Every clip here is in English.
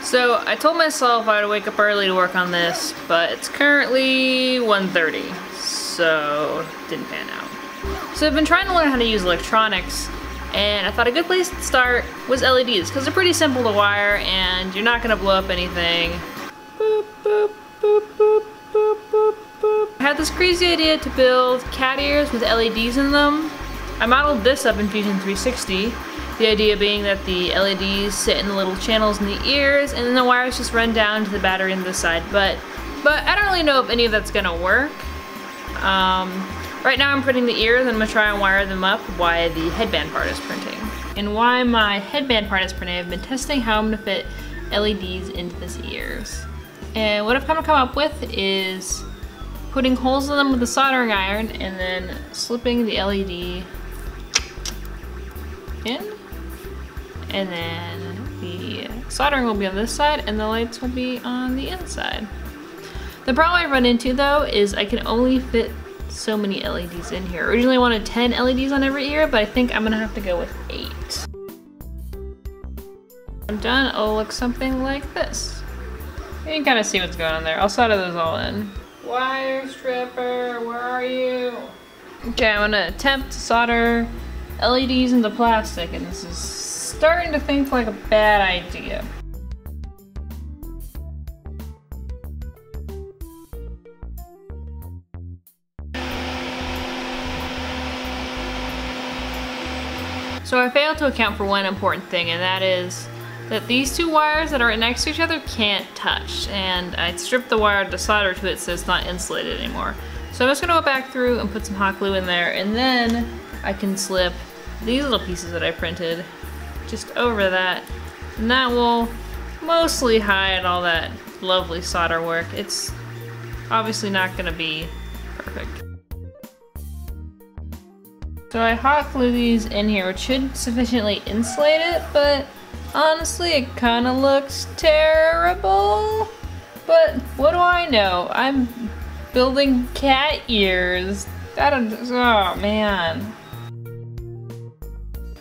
So I told myself I would wake up early to work on this, but it's currently 1:30, so didn't pan out. So I've been trying to learn how to use electronics, and I thought a good place to start was LEDs, because they're pretty simple to wire and you're not gonna blow up anything. Boop, boop, boop, boop, boop, boop, boop. I had this crazy idea to build cat ears with LEDs in them. I modeled this up in Fusion 360. The idea being that the LEDs sit in the little channels in the ears and then the wires just run down to the battery on this side. But I don't really know if any of that's gonna work. Right now I'm printing the ears and I'm gonna try and wire them up while the headband part is printing. And while my headband part is printing, I've been testing how I'm gonna fit LEDs into these ears. And what I've come up with is putting holes in them with a soldering iron and then slipping the LED in. And then the soldering will be on this side and the lights will be on the inside. The problem I run into though is I can only fit so many LEDs in here. Originally I wanted 10 LEDs on every ear, but I think I'm gonna have to go with 8. I'm done, it'll look something like this. You can kind of see what's going on there. I'll solder those all in. Wire stripper, where are you? Okay, I'm gonna attempt to solder LEDs into plastic, and this is starting to think like a bad idea. So I failed to account for one important thing, and that is that these two wires that are right next to each other can't touch, and I stripped the wire to solder to it so it's not insulated anymore. So I'm just gonna go back through and put some hot glue in there, and then I can slip these little pieces that I printed just over that, and that will mostly hide all that lovely solder work. It's obviously not gonna be perfect. So I hot glue these in here, which should sufficiently insulate it, but honestly it kinda looks terrible. But what do I know? I'm building cat ears. Oh man.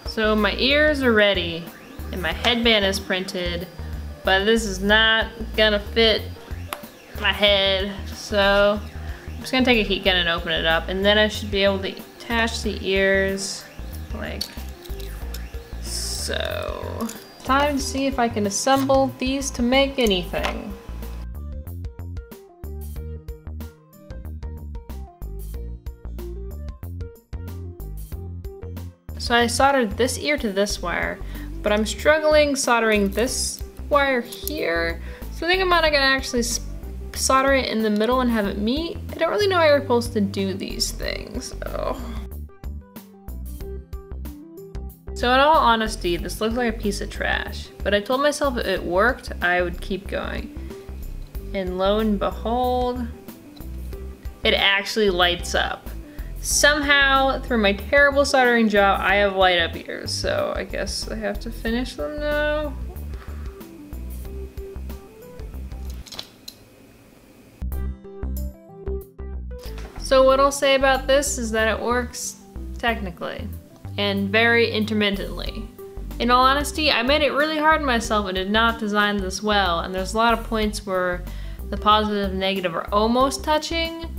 So my ears are ready and my headband is printed, but this is not gonna fit my head. So I'm just gonna take a heat gun and open it up, and then I should be able to attach the ears like so. Time to see if I can assemble these to make anything. So I soldered this ear to this wire, but I'm struggling soldering this wire here. So I think I'm not gonna actually solder it in the middle and have it meet. I don't really know how you're supposed to do these things. So in all honesty, this looks like a piece of trash, but I told myself if it worked, I would keep going. And lo and behold, it actually lights up. Somehow, through my terrible soldering job, I have light up ears, so I guess I have to finish them now. So what I'll say about this is that it works technically, and very intermittently. In all honesty, I made it really hard on myself and did not design this well, and there's a lot of points where the positive and negative are almost touching,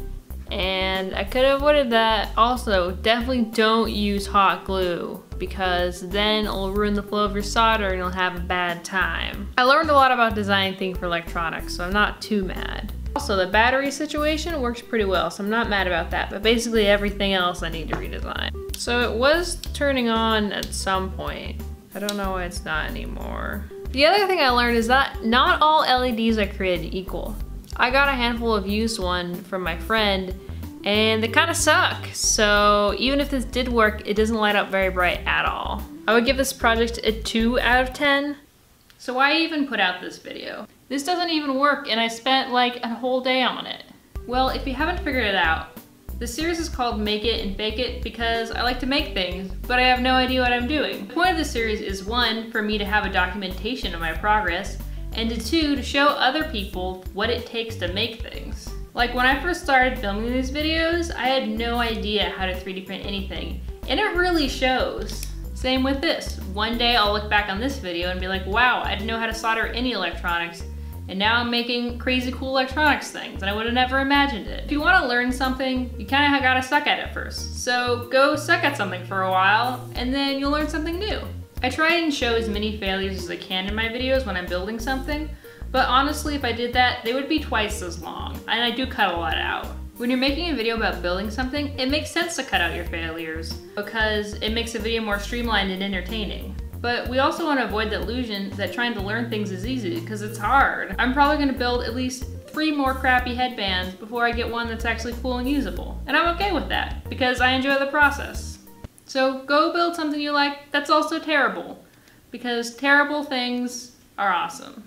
and I could have avoided that. Also, definitely don't use hot glue, because then it'll ruin the flow of your solder and you'll have a bad time. I learned a lot about designing things for electronics, so I'm not too mad. Also, the battery situation works pretty well, so I'm not mad about that, but basically everything else I need to redesign. So it was turning on at some point. I don't know why it's not anymore. The other thing I learned is that not all LEDs are created equal. I got a handful of used one from my friend, and they kind of suck. So even if this did work, it doesn't light up very bright at all. I would give this project a 2 out of 10. So why even put out this video? This doesn't even work, and I spent like a whole day on it. Well, if you haven't figured it out, the series is called Make It and Bake It because I like to make things, but I have no idea what I'm doing. The point of the series is 1, for me to have a documentation of my progress, and 2, to show other people what it takes to make things. Like when I first started filming these videos, I had no idea how to 3D print anything, and it really shows. Same with this. One day I'll look back on this video and be like, wow, I didn't know how to solder any electronics, and now I'm making crazy cool electronics things, and I would have never imagined it. If you want to learn something, you kind of gotta suck at it first. So go suck at something for a while, and then you'll learn something new. I try and show as many failures as I can in my videos when I'm building something, but honestly, if I did that, they would be twice as long, and I do cut a lot out. When you're making a video about building something, it makes sense to cut out your failures, because it makes the video more streamlined and entertaining. But we also want to avoid the illusion that trying to learn things is easy, because it's hard. I'm probably going to build at least 3 more crappy headbands before I get one that's actually cool and usable. And I'm okay with that, because I enjoy the process. So go build something you like that's also terrible, because terrible things are awesome.